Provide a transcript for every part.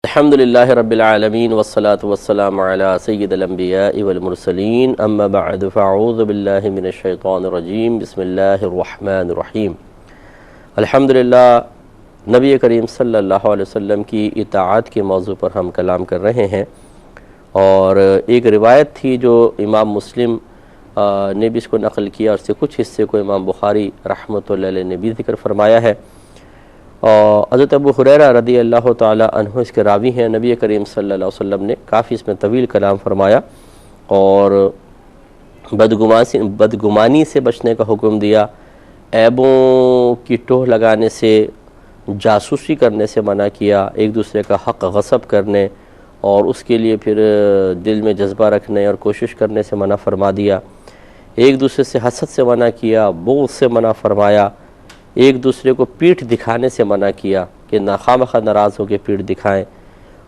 الحمد للہ رب العالمین والصلاة والسلام علی سید الانبیاء والمرسلین اما بعد فاعوذ باللہ من الشیطان الرجیم بسم اللہ الرحمن الرحیم۔ الحمدللہ نبی کریم صلی اللہ علیہ وسلم کی اطاعت کے موضوع پر ہم کلام کر رہے ہیں، اور ایک روایت تھی جو امام مسلم نے بھی اس کو نقل کیا، اور اس سے کچھ حصے کو امام بخاری رحمۃ اللہ علیہ نے بھی ذکر فرمایا ہے۔ اور حضرت ابو ہریرہ رضی اللہ تعالی عنہ اس کے راوی ہیں۔ نبی کریم صلی اللہ علیہ وسلم نے کافی اس میں طویل کلام فرمایا اور بدگمانی سے بچنے کا حکم دیا، عیبوں کی ٹوہ لگانے سے، جاسوسی کرنے سے منع کیا، ایک دوسرے کا حق غصب کرنے اور اس کے لیے پھر دل میں جذبہ رکھنے اور کوشش کرنے سے منع فرما دیا، ایک دوسرے سے حسد سے منع کیا، بغض سے منع فرمایا، ایک دوسرے کو پیٹھ دکھانے سے منع کیا کہ خواہ ناراض ہو کے پیٹھ دکھائیں،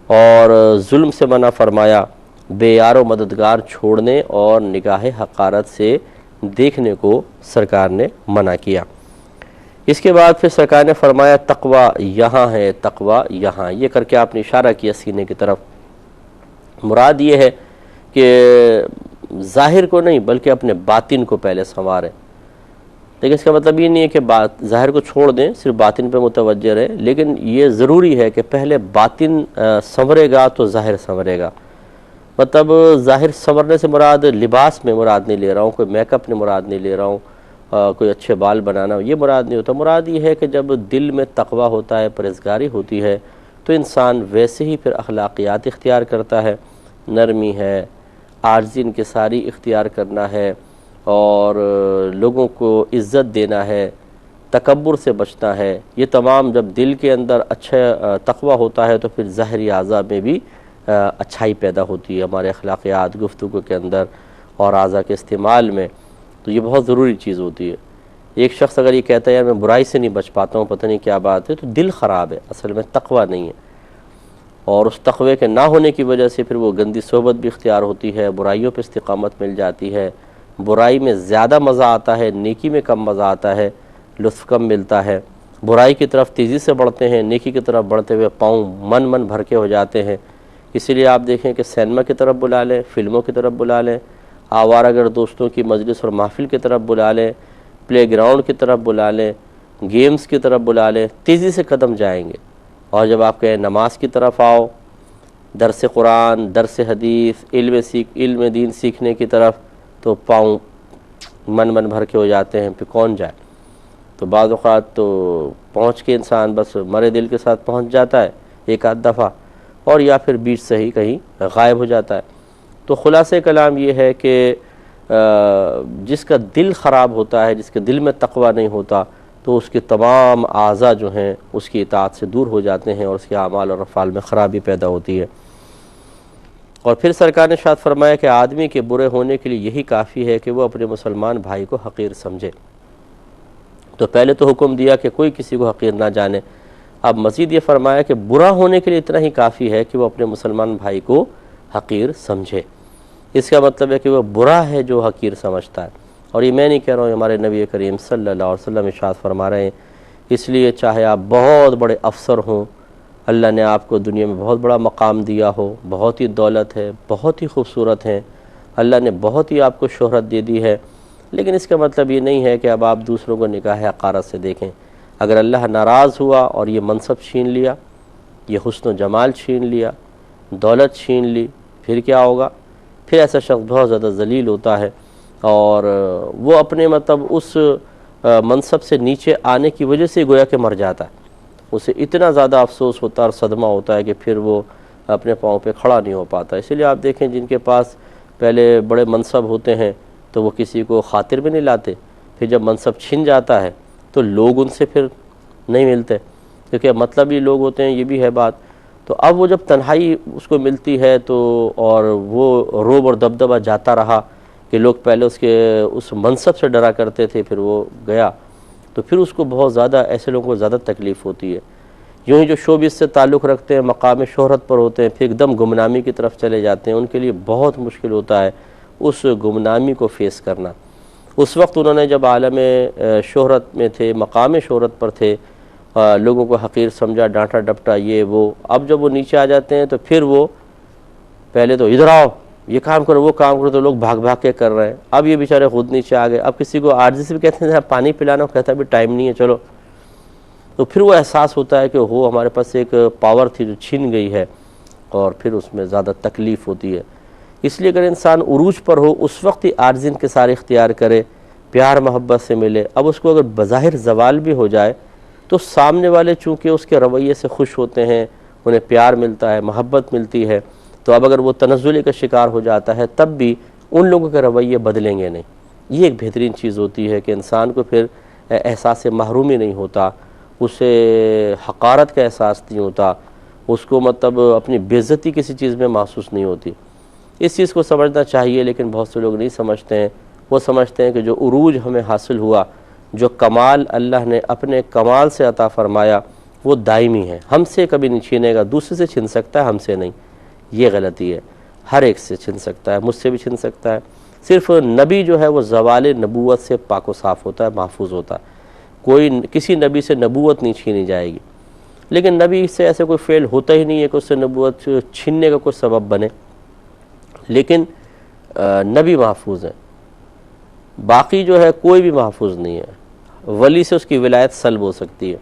اور ظلم سے منع فرمایا، بے یار و مددگار چھوڑنے اور نگاہ حقارت سے دیکھنے کو سرکار نے منع کیا۔ اس کے بعد پھر سرکار نے فرمایا تقوی یہاں ہے، تقوی یہاں، یہ کر کے آپ نے اشارہ کیا سینے کی طرف۔ مراد یہ ہے کہ ظاہر کو نہیں بلکہ اپنے باطن کو پہلے سنواریں، لیکن اس کا مطلب یہ نہیں ہے کہ ظاہر کو چھوڑ دیں، صرف باطن پہ متوجہ رہیں، لیکن یہ ضروری ہے کہ پہلے باطن سنورے گا تو ظاہر سنورے گا۔ مطلب ظاہر سنورنے سے مراد لباس میں مراد نہیں لے رہا ہوں، کوئی میک اپ میں مراد نہیں لے رہا ہوں، کوئی اچھے بال بنانا، یہ مراد نہیں ہوتا۔ مراد یہ ہے کہ جب دل میں تقوی ہوتا ہے، پرہیزگاری ہوتی ہے، تو انسان ویسے ہی پھر اخلاقیات اختیار کرتا ہے، نرمی ہے، عاجزی انکساری اختیار کرنا ہے، اور لوگوں کو عزت دینا ہے، تکبر سے بچنا ہے۔ یہ تمام جب دل کے اندر اچھا تقوی ہوتا ہے تو پھر ظاہری اعضاء میں بھی اچھائی پیدا ہوتی ہے، ہمارے اخلاقیات، گفتگو کے اندر اور اعضاء کے استعمال میں، تو یہ بہت ضروری چیز ہوتی ہے۔ ایک شخص اگر یہ کہتا ہے یار میں برائی سے نہیں بچ پاتا ہوں، پتہ نہیں کیا بات ہے، تو دل خراب ہے، اصل میں تقوی نہیں ہے، اور اس تقوی کے نہ ہونے کی وجہ سے پھر وہ گندی صحبت بھی اختیار ہوتی ہے، برائیوں پہ استقامت مل جاتی ہے، برائی میں زیادہ مزہ آتا ہے، نیکی میں کم مزہ آتا ہے، لطف کم ملتا ہے، برائی کی طرف تیزی سے بڑھتے ہیں، نیکی کی طرف بڑھتے ہوئے پاؤں من بھر کے ہو جاتے ہیں۔ اسی لیے آپ دیکھیں کہ سینما کی طرف بلا لیں، فلموں کی طرف بلا لیں، آوارہ گر دوستوں کی مجلس اور محفل کی طرف بلا لیں، پلے گراؤنڈ کی طرف بلا لیں، گیمز کی طرف بلا لیں، تیزی سے قدم جائیں گے۔ اور جب آپ کہیں نماز کی طرف آؤ، درس قرآن، درس حدیث، علم دین سیکھنے کی طرف، تو پاؤں من بھر کے ہو جاتے ہیں، پھر کون جائے؟ تو بعض اوقات تو پہنچ کے انسان بس مرے دل کے ساتھ پہنچ جاتا ہے ایک آدھ دفعہ، اور یا پھر بیچ سے ہی کہیں غائب ہو جاتا ہے۔ تو خلاصہ کلام یہ ہے کہ جس کا دل خراب ہوتا ہے، جس کے دل میں تقوی نہیں ہوتا، تو اس کے تمام اعضاء جو ہیں اس کی اطاعت سے دور ہو جاتے ہیں، اور اس کے اعمال اور افعال میں خرابی پیدا ہوتی ہے۔ اور پھر سرکار نے ارشاد فرمایا کہ آدمی کے برے ہونے کے لیے یہی کافی ہے کہ وہ اپنے مسلمان بھائی کو حقیر سمجھے۔ تو پہلے تو حکم دیا کہ کوئی کسی کو حقیر نہ جانے، اب مزید یہ فرمایا کہ برا ہونے کے لیے اتنا ہی کافی ہے کہ وہ اپنے مسلمان بھائی کو حقیر سمجھے۔ اس کا مطلب ہے کہ وہ برا ہے جو حقیر سمجھتا ہے، اور یہ میں نہیں کہہ رہا ہوں، ہمارے نبی کریم صلی اللہ علیہ وسلم ارشاد فرما رہے ہیں۔ اس لیے چاہے آپ بہت بڑے افسر ہوں، اللہ نے آپ کو دنیا میں بہت بڑا مقام دیا ہو، بہت ہی دولت ہے، بہت ہی خوبصورت ہیں، اللہ نے بہت ہی آپ کو شہرت دے دی ہے، لیکن اس کا مطلب یہ نہیں ہے کہ اب آپ دوسروں کو نگاہ حقارت سے دیکھیں۔ اگر اللہ ناراض ہوا اور یہ منصب چھین لیا، یہ حسن و جمال چھین لیا، دولت چھین لی، پھر کیا ہوگا؟ پھر ایسا شخص بہت زیادہ ذلیل ہوتا ہے، اور وہ اپنے مطلب اس منصب سے نیچے آنے کی وجہ سے گویا کہ مر جاتا ہے، اسے اتنا زیادہ افسوس ہوتا ہے اور صدمہ ہوتا ہے کہ پھر وہ اپنے پاؤں پہ کھڑا نہیں ہو پاتا۔ اسی لیے آپ دیکھیں جن کے پاس پہلے بڑے منصب ہوتے ہیں تو وہ کسی کو خاطر بھی نہیں لاتے، پھر جب منصب چھن جاتا ہے تو لوگ ان سے پھر نہیں ملتے، کیونکہ مطلبی لوگ ہوتے ہیں، یہ بھی ہے بات۔ تو اب وہ جب تنہائی اس کو ملتی ہے تو، اور وہ روب اور دبدبہ جاتا رہا کہ لوگ پہلے اس منصب سے ڈرا کرتے تھے، پھر وہ گیا، تو پھر اس کو بہت زیادہ، ایسے لوگوں کو زیادہ تکلیف ہوتی ہے۔ یوں ہی جو شوبز سے تعلق رکھتے ہیں، مقام شہرت پر ہوتے ہیں، پھر ایک دم گمنامی کی طرف چلے جاتے ہیں، ان کے لیے بہت مشکل ہوتا ہے اس گمنامی کو فیس کرنا۔ اس وقت انہوں نے جب عالم شہرت میں تھے، مقام شہرت پر تھے، لوگوں کو حقیر سمجھا، ڈانٹا ڈپٹا، یہ وہ. اب جب وہ نیچے آ جاتے ہیں تو پھر وہ پہلے تو ادھر آؤ، یہ کام کرو، وہ کام کرو، تو لوگ بھاگ بھاگ کے کر رہے ہیں. اب یہ بیچارے خود نیچے آ گئے. اب کسی کو عاجزی سے بھی کہتے ہیں پانی پلانا، کہتا ہے بھی ٹائم نہیں ہے چلو. تو پھر وہ احساس ہوتا ہے کہ وہ ہمارے پاس ایک پاور تھی جو چھن گئی ہے، اور پھر اس میں زیادہ تکلیف ہوتی ہے. اس لیے اگر انسان عروج پر ہو اس وقت ہی عاجزی انکسار اختیار کرے، پیار محبت سے ملے. اب اس کو اگر بظاہر زوال بھی ہو جائے تو سامنے والے چونکہ اس کے رویے سے خوش ہوتے ہیں، انہیں پیار ملتا ہے، محبت ملتی ہے. تو اب اگر وہ تنزلی کا شکار ہو جاتا ہے تب بھی ان لوگوں کے رویے بدلیں گے نہیں. یہ ایک بہترین چیز ہوتی ہے کہ انسان کو پھر احساس محرومی نہیں ہوتا، اسے حقارت کا احساس نہیں ہوتا، اس کو مطلب اپنی بے عزتی کسی چیز میں محسوس نہیں ہوتی. اس چیز کو سمجھنا چاہیے، لیکن بہت سے لوگ نہیں سمجھتے ہیں. وہ سمجھتے ہیں کہ جو عروج ہمیں حاصل ہوا، جو کمال اللہ نے اپنے کمال سے عطا فرمایا، وہ دائمی ہے، ہم سے کبھی نہیں چھینے گا. دوسرے سے چھن سکتا ہے، ہم سے نہیں. یہ غلطی ہے. ہر ایک سے چھن سکتا ہے، مجھ سے بھی چھن سکتا ہے. صرف نبی جو ہے وہ زوال نبوت سے پاک و صاف ہوتا ہے، محفوظ ہوتا ہے. کسی نبی سے نبوت نہیں چھینی جائے گی. لیکن نبی سے ایسے کوئی فعل ہوتا ہی نہیں ہے کہ اس سے نبوت چھیننے کا کوئی سبب بنے. لیکن نبی محفوظ ہیں. باقی جو ہے کوئی بھی محفوظ نہیں ہے. ولی سے اس کی ولایت سلب ہو سکتی ہے،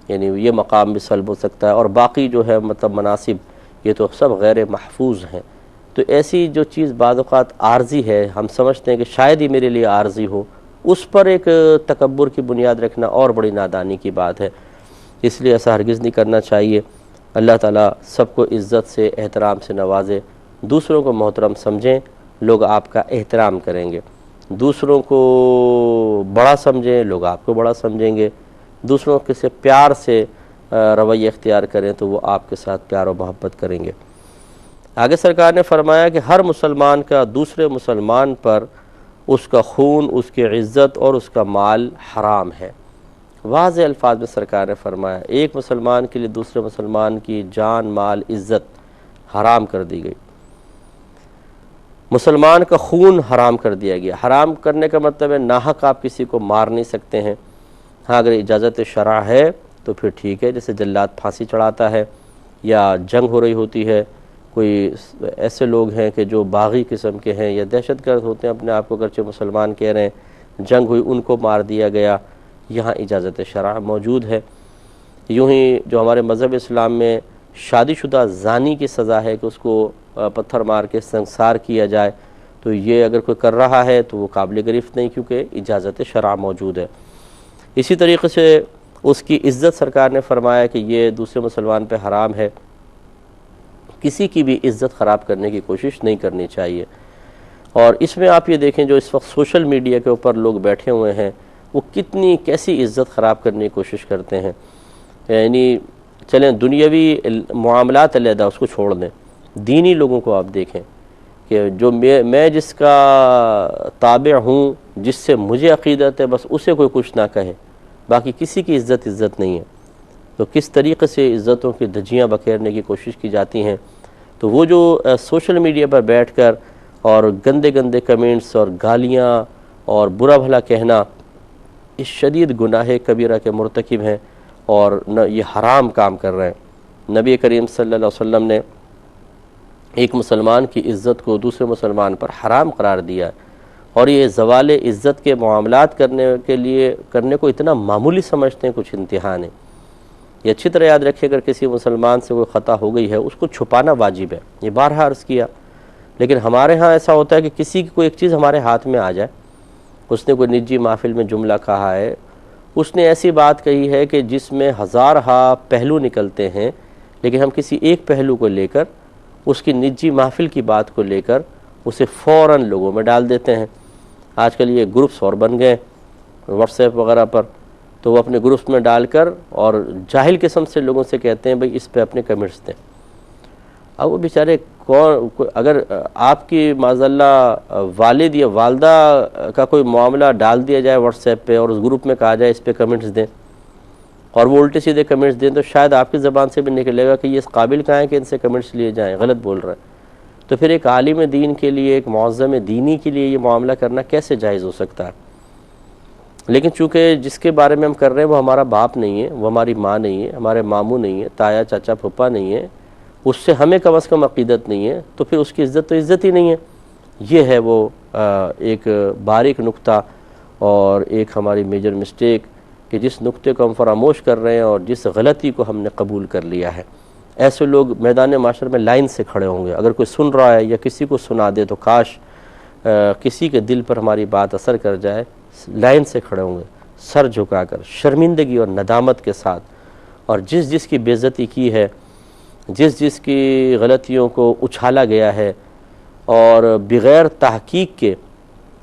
یعنی یہ مقام بھی سلب ہو سکتا ہے، اور باقی جو ہے مطلب مناصب یہ تو سب غیر محفوظ ہیں. تو ایسی جو چیز بعض اوقات عارضی ہے، ہم سمجھتے ہیں کہ شاید ہی میرے لیے عارضی ہو، اس پر ایک تکبر کی بنیاد رکھنا اور بڑی نادانی کی بات ہے. اس لیے ایسا ہرگز نہیں کرنا چاہیے. اللہ تعالیٰ سب کو عزت سے، احترام سے نوازے. دوسروں کو محترم سمجھیں، لوگ آپ کا احترام کریں گے. دوسروں کو بڑا سمجھیں، لوگ آپ کو بڑا سمجھیں گے. دوسروں کے سے پیار سے رویہ اختیار کریں تو وہ آپ کے ساتھ پیار و محبت کریں گے. آگے سرکار نے فرمایا کہ ہر مسلمان کا دوسرے مسلمان پر اس کا خون، اس کی عزت اور اس کا مال حرام ہے. واضح الفاظ میں سرکار نے فرمایا ایک مسلمان کے لیے دوسرے مسلمان کی جان، مال، عزت حرام کر دی گئی. مسلمان کا خون حرام کر دیا گیا. حرام کرنے کا مطلب ہے ناحق آپ کسی کو مار نہیں سکتے ہیں. ہاں اگر اجازت شرع ہے تو پھر ٹھیک ہے، جیسے جلاد پھانسی چڑھاتا ہے یا جنگ ہو رہی ہوتی ہے، کوئی ایسے لوگ ہیں کہ جو باغی قسم کے ہیں یا دہشت گرد ہوتے ہیں، اپنے آپ کو اگرچہ مسلمان کہہ رہے ہیں، جنگ ہوئی ان کو مار دیا گیا، یہاں اجازت شرع موجود ہے. یوں ہی جو ہمارے مذہب اسلام میں شادی شدہ زانی کی سزا ہے کہ اس کو پتھر مار کے سنسار کیا جائے، تو یہ اگر کوئی کر رہا ہے تو وہ قابل گرفت نہیں، کیونکہ اجازت شرع موجود ہے. اسی طریقے سے اس کی عزت سرکار نے فرمایا کہ یہ دوسرے مسلمان پہ حرام ہے. کسی کی بھی عزت خراب کرنے کی کوشش نہیں کرنی چاہیے. اور اس میں آپ یہ دیکھیں جو اس وقت سوشل میڈیا کے اوپر لوگ بیٹھے ہوئے ہیں، وہ کیسی عزت خراب کرنے کی کوشش کرتے ہیں. یعنی چلیں دنیاوی معاملات علیحدہ، اس کو چھوڑ دیں، دینی لوگوں کو آپ دیکھیں کہ جو میں جس کا تابع ہوں، جس سے مجھے عقیدت ہے، بس اسے کوئی کچھ نہ کہے، باقی کسی کی عزت نہیں ہے. تو کس طریقے سے عزتوں کی دھجیاں بکھیرنے کی کوشش کی جاتی ہیں. تو وہ جو سوشل میڈیا پر بیٹھ کر اور گندے گندے کمنٹس اور گالیاں اور برا بھلا کہنا، اس شدید گناہ کبیرہ کے مرتکب ہیں اور یہ حرام کام کر رہے ہیں. نبی کریم صلی اللہ علیہ وسلم نے ایک مسلمان کی عزت کو دوسرے مسلمان پر حرام قرار دیا ہے، اور یہ زوال عزت کے معاملات کرنے کو اتنا معمولی سمجھتے ہیں، کچھ انتہا نہیں. یہ اچھی طرح یاد رکھے اگر کسی مسلمان سے کوئی خطا ہو گئی ہے اس کو چھپانا واجب ہے، یہ بارہا عرض کیا. لیکن ہمارے ہاں ایسا ہوتا ہے کہ کسی کی کوئی ایک چیز ہمارے ہاتھ میں آ جائے، اس نے کوئی نجی محفل میں جملہ کہا ہے، اس نے ایسی بات کہی ہے کہ جس میں ہزارہا پہلو نکلتے ہیں، لیکن ہم کسی ایک پہلو کو لے کر، اس کی نجی محفل کی بات کو لے کر اسے فوراً لوگوں میں ڈال دیتے ہیں. آج کل یہ گروپس اور بن گئے واٹس ایپ وغیرہ پر، تو وہ اپنے گروپس میں ڈال کر اور جاہل قسم سے لوگوں سے کہتے ہیں بھئی اس پہ اپنے کمنٹس دیں. اب وہ بیچارے اگر آپ کی معذاللہ والد یا والدہ کا کوئی معاملہ ڈال دیا جائے واٹس ایپ پہ اور اس گروپ میں کہا جائے اس پہ کمنٹس دیں، اور وہ الٹے سیدھے کمنٹس دیں، تو شاید آپ کی زبان سے بھی نکلے گا کہ یہ اس قابل کہاں ہے کہ ان سے کمنٹس لیے جائیں، غلط بول رہا ہے. تو پھر ایک عالم دین کے لیے، ایک معظم دینی کے لیے یہ معاملہ کرنا کیسے جائز ہو سکتا ہے؟ لیکن چونکہ جس کے بارے میں ہم کر رہے ہیں وہ ہمارا باپ نہیں ہے، وہ ہماری ماں نہیں ہے، ہمارے ماموں نہیں ہے، تایا چاچا پھپھا نہیں ہے، اس سے ہمیں کم از کم عقیدت نہیں ہے، تو پھر اس کی عزت تو عزت ہی نہیں ہے۔ یہ ہے وہ ایک باریک نقطہ اور ایک ہماری میجر مسٹیک کہ جس نقطے کو ہم فراموش کر رہے ہیں اور جس غلطی کو ہم نے قبول کر لیا ہے۔ ایسے لوگ میدان معاشر میں لائن سے کھڑے ہوں گے، اگر کوئی سن رہا ہے یا کسی کو سنا دے تو کاش کسی کے دل پر ہماری بات اثر کر جائے، لائن سے کھڑے ہوں گے سر جھکا کر، شرمندگی اور ندامت کے ساتھ، اور جس کی بے عزتی کی ہے، جس کی غلطیوں کو اچھالا گیا ہے اور بغیر تحقیق کے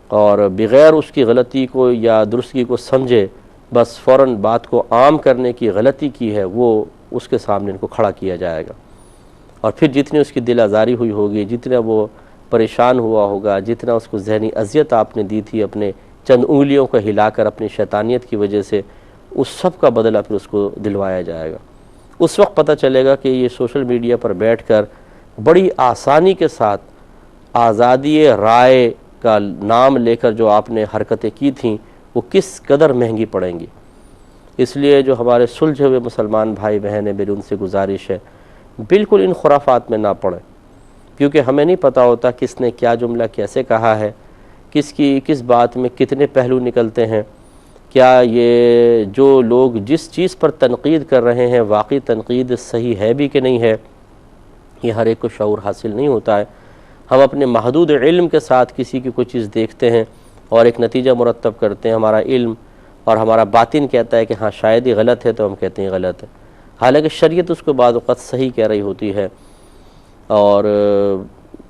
اور بغیر اس کی غلطی کو یا درستگی کو سمجھے بس فوراً بات کو عام کرنے کی غلطی کی ہے، وہ اس کے سامنے ان کو کھڑا کیا جائے گا، اور پھر جتنی اس کی دل آزاری ہوئی ہوگی، جتنا وہ پریشان ہوا ہوگا، جتنا اس کو ذہنی اذیت آپ نے دی تھی اپنے چند انگلیوں کو ہلا کر اپنی شیطانیت کی وجہ سے، اس سب کا بدلہ پھر اس کو دلوایا جائے گا۔ اس وقت پتہ چلے گا کہ یہ سوشل میڈیا پر بیٹھ کر بڑی آسانی کے ساتھ آزادی رائے کا نام لے کر جو آپ نے حرکتیں کی تھیں وہ کس قدر مہنگی پڑیں گی۔ اس لیے جو ہمارے سلجھے ہوئے مسلمان بھائی بہن ہیں، میری ان سے گزارش ہے بالکل ان خرافات میں نہ پڑیں، کیونکہ ہمیں نہیں پتہ ہوتا کس نے کیا جملہ کیسے کہا ہے، کس بات میں کتنے پہلو نکلتے ہیں، کیا یہ جو لوگ جس چیز پر تنقید کر رہے ہیں واقعی تنقید صحیح ہے بھی کہ نہیں ہے، یہ ہر ایک کو شعور حاصل نہیں ہوتا ہے۔ ہم اپنے محدود علم کے ساتھ کسی کی کوئی چیز دیکھتے ہیں اور ایک نتیجہ مرتب کرتے ہیں، ہمارا علم اور ہمارا باطن کہتا ہے کہ ہاں شاید ہی غلط ہے تو ہم کہتے ہیں غلط ہے، حالانکہ شریعت اس کو بعض اوقات صحیح کہہ رہی ہوتی ہے، اور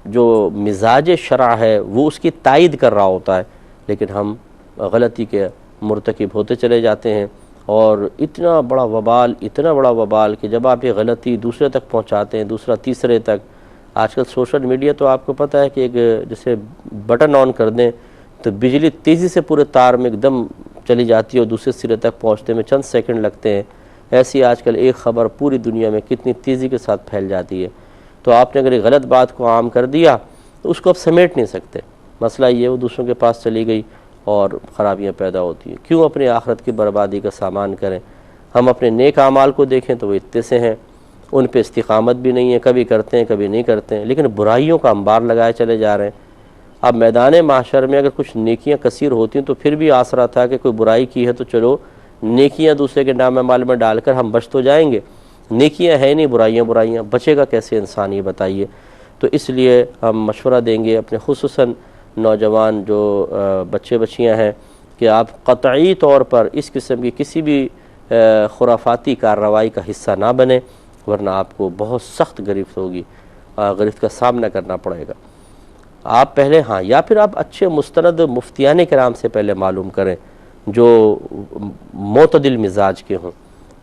جو مزاج شرع ہے وہ اس کی تائید کر رہا ہوتا ہے، لیکن ہم غلطی کے مرتکب ہوتے چلے جاتے ہیں، اور اتنا بڑا وبال کہ جب آپ یہ غلطی دوسرے تک پہنچاتے ہیں، دوسرا تیسرے تک، آج کل سوشل میڈیا تو آپ کو پتہ ہے کہ ایک جیسے بٹن آن کر دیں تو بجلی تیزی سے پورے تار میں ایک دم چلی جاتی ہے اور دوسرے سرے تک پہنچتے میں چند سیکنڈ لگتے ہیں۔ ایسی آج کل ایک خبر پوری دنیا میں کتنی تیزی کے ساتھ پھیل جاتی ہے، تو آپ نے اگر ایک غلط بات کو عام کر دیا تو اس کو آپ سمیٹ نہیں سکتے، مسئلہ یہ وہ دوسروں کے پاس چلی گئی اور خرابیاں پیدا ہوتی ہیں۔ کیوں اپنی آخرت کی بربادی کا سامان کریں؟ ہم اپنے نیک اعمال کو دیکھیں تو وہ اتنے سے ہیں، ان پہ استقامت بھی نہیں ہے، کبھی کرتے ہیں کبھی نہیں کرتے ہیں، لیکن برائیوں کا انبار لگائے چلے جا رہے ہیں۔ اب میدان معاشر میں اگر کچھ نیکیاں کثیر ہوتی ہیں تو پھر بھی آسرا تھا کہ کوئی برائی کی ہے تو چلو نیکیاں دوسرے کے نام مال میں ڈال کر ہم بچ تو جائیں گے، نیکیاں ہیں نہیں، برائیاں بچے گا کیسے انسان، یہ بتائیے۔ تو اس لیے ہم مشورہ دیں گے اپنے خصوصاً نوجوان جو بچے بچیاں ہیں کہ آپ قطعی طور پر اس قسم کی کسی بھی خرافاتی کارروائی کا حصہ نہ بنیں، ورنہ آپ کو بہت سخت گرفت ہوگی، گرفت کا سامنا کرنا پڑے گا۔ آپ پہلے یا پھر آپ اچھے مستند مفتیان کرام سے پہلے معلوم کریں جو معتدل مزاج کے ہوں۔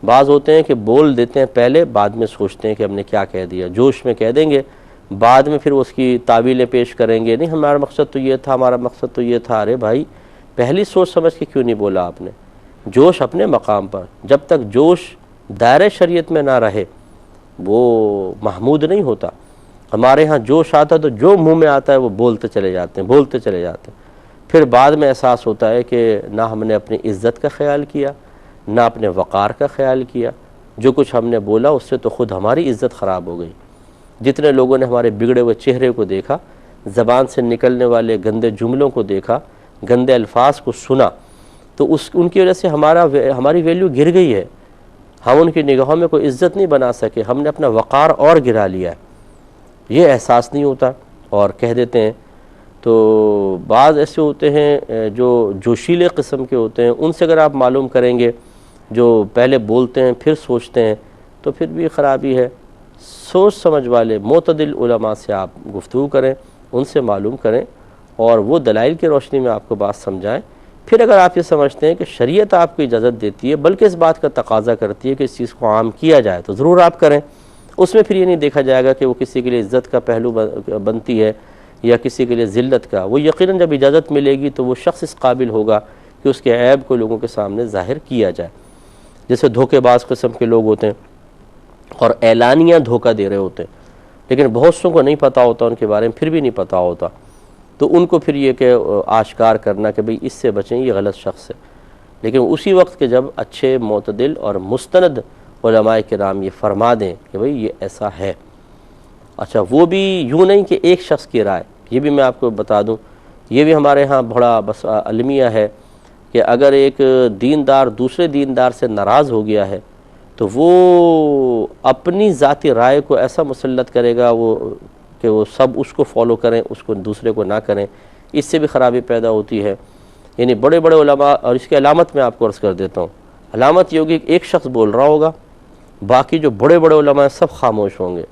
بعض ہوتے ہیں کہ بول دیتے ہیں پہلے، بعد میں سوچتے ہیں کہ ہم نے کیا کہہ دیا، جوش میں کہہ دیں گے، بعد میں پھر اس کی تعویلیں پیش کریں گے، نہیں ہمارا مقصد تو یہ تھا، ہمارا مقصد تو یہ تھا۔ ارے بھائی پہلی سوچ سمجھ کے کیوں نہیں بولا آپ نے؟ جوش اپنے مقام پر، جب تک جوش دائرہ شریعت میں نہ رہے وہ محمود نہیں ہوتا۔ ہمارے ہاں جوش آتا تو جو منہ میں آتا ہے وہ بولتے چلے جاتے ہیں، پھر بعد میں احساس ہوتا ہے کہ نہ ہم نے اپنی عزت کا خیال کیا، نہ اپنے وقار کا خیال کیا، جو کچھ ہم نے بولا اس سے تو خود ہماری عزت خراب ہو گئی۔ جتنے لوگوں نے ہمارے بگڑے ہوئے چہرے کو دیکھا، زبان سے نکلنے والے گندے جملوں کو دیکھا، گندے الفاظ کو سنا، تو ان کی وجہ سے ہماری ویلیو گر گئی ہے، ہم ان کی نگاہوں میں کوئی عزت نہیں بنا سکے، ہم نے اپنا وقار اور گرا لیا ہے، یہ احساس نہیں ہوتا اور کہہ دیتے ہیں۔ تو بعض ایسے ہوتے ہیں جو جوشیلے قسم کے ہوتے ہیں، ان سے اگر آپ معلوم کریں گے، جو پہلے بولتے ہیں پھر سوچتے ہیں، تو پھر بھی خرابی ہے۔ سوچ سمجھ والے معتدل علماء سے آپ گفتگو کریں، ان سے معلوم کریں اور وہ دلائل کی روشنی میں آپ کو بات سمجھائیں۔ پھر اگر آپ یہ سمجھتے ہیں کہ شریعت آپ کو اجازت دیتی ہے بلکہ اس بات کا تقاضا کرتی ہے کہ اس چیز کو عام کیا جائے تو ضرور آپ کریں، اس میں پھر یہ نہیں دیکھا جائے گا کہ وہ کسی کے لیے عزت کا پہلو بنتی ہے یا کسی کے لیے ذلت کا۔ وہ یقیناً جب اجازت ملے گی تو وہ شخص اس قابل ہوگا کہ اس کے عیب کو لوگوں کے سامنے ظاہر کیا جائے۔ جیسے دھوکے باز قسم کے لوگ ہوتے ہیں اور اعلانیہ دھوکہ دے رہے ہوتے ہیں، لیکن بہت سوں کو نہیں پتہ ہوتا، ان کے بارے میں پھر بھی نہیں پتہ ہوتا، تو ان کو پھر یہ کہ آشکار کرنا کہ بھئی اس سے بچیں، یہ غلط شخص ہے۔ لیکن اسی وقت کہ جب اچھے معتدل اور مستند علماء کرام یہ فرما دیں کہ بھئی یہ ایسا ہے۔ اچھا وہ بھی یوں نہیں کہ ایک شخص کی رائے، یہ بھی میں آپ کو بتا دوں، یہ بھی ہمارے ہاں بڑا بس المیہ ہے کہ اگر ایک دیندار دوسرے دیندار سے ناراض ہو گیا ہے تو وہ اپنی ذاتی رائے کو ایسا مسلط کرے گا کہ وہ سب اس کو فالو کریں، اس کو دوسرے کو نہ کریں، اس سے بھی خرابی پیدا ہوتی ہے۔ یعنی بڑے بڑے علماء، اور اس کی علامت میں آپ کو عرض کر دیتا ہوں، علامت یہ ہوگی کہ ایک شخص بول رہا ہوگا، باقی جو بڑے بڑے علماء سب خاموش ہوں گے،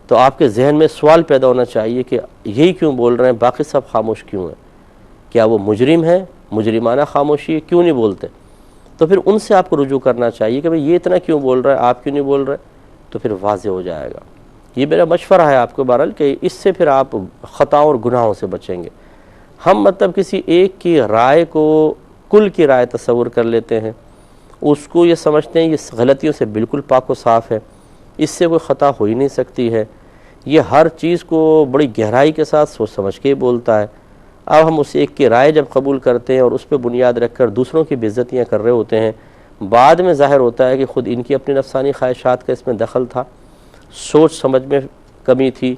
تو آپ کے ذہن میں سوال پیدا ہونا چاہیے کہ یہی کیوں بول رہے ہیں، باقی سب خاموش کیوں ہیں؟ کیا وہ مجرم ہیں؟ مجرمانہ خاموشی ہے، کیوں نہیں بولتے؟ تو پھر ان سے آپ کو رجوع کرنا چاہیے کہ بھئی یہ اتنا کیوں بول رہا ہے، آپ کیوں نہیں بول رہے؟ تو پھر واضح ہو جائے گا۔ یہ میرا مشورہ ہے آپ کو بہرحال کہ اس سے پھر آپ خطاؤں اور گناہوں سے بچیں گے۔ ہم مطلب کسی ایک کی رائے کو کل کی رائے تصور کر لیتے ہیں، اس کو یہ سمجھتے ہیں یہ غلطیوں سے بالکل پاک و صاف ہے، اس سے کوئی خطا ہو ہی نہیں سکتی ہے، یہ ہر چیز کو بڑی گہرائی کے ساتھ سوچ سمجھ کے ہی بولتا ہے۔ اب ہم اس ایک کی رائے جب قبول کرتے ہیں اور اس پہ بنیاد رکھ کر دوسروں کی بے عزتیاں کر رہے ہوتے ہیں، بعد میں ظاہر ہوتا ہے کہ خود ان کی اپنی نفسانی خواہشات کا اس میں دخل تھا، سوچ سمجھ میں کمی تھی،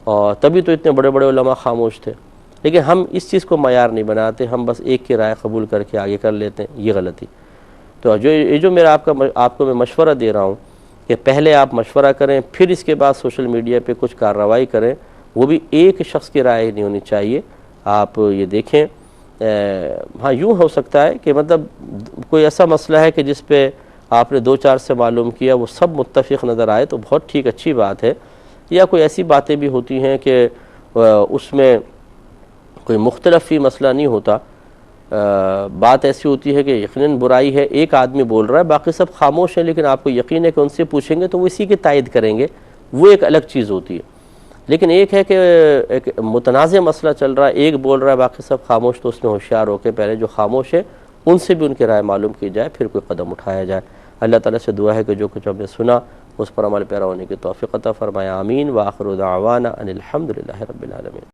اور تبھی تو اتنے بڑے بڑے علماء خاموش تھے۔ لیکن ہم اس چیز کو معیار نہیں بناتے، ہم بس ایک کی رائے قبول کر کے آگے کر لیتے ہیں، یہ غلطی۔ تو جو میرا آپ کو میں مشورہ دے رہا ہوں کہ پہلے آپ مشورہ کریں، پھر اس کے بعد سوشل میڈیا پہ کچھ کارروائی کریں، وہ بھی ایک شخص کی رائے نہیں ہونی چاہیے۔ آپ یہ دیکھیں، ہاں یوں ہو سکتا ہے کہ مطلب کوئی ایسا مسئلہ ہے کہ جس پہ آپ نے دو چار سے معلوم کیا، وہ سب متفق نظر آئے تو بہت ٹھیک، اچھی بات ہے۔ یا کوئی ایسی باتیں بھی ہوتی ہیں کہ اس میں کوئی مختلف ہی مسئلہ نہیں ہوتا، بات ایسی ہوتی ہے کہ یقیناً برائی ہے، ایک آدمی بول رہا ہے، باقی سب خاموش ہیں، لیکن آپ کو یقین ہے کہ ان سے پوچھیں گے تو وہ اسی کی تائید کریں گے، وہ ایک الگ چیز ہوتی ہے۔ لیکن ایک ہے کہ ایک متنازع مسئلہ چل رہا ہے، ایک بول رہا ہے باقی سب خاموش، تو اس میں ہوشیار ہو کے پہلے جو خاموش ہے ان سے بھی ان کی رائے معلوم کی جائے، پھر کوئی قدم اٹھایا جائے۔ اللہ تعالیٰ سے دعا ہے کہ جو کچھ ہم نے سنا اس پر عمل پیرا ہونے کی توفیق عطا فرمائے، آمین۔ وآخر دعوانا ان الحمد للہ رب العالمین۔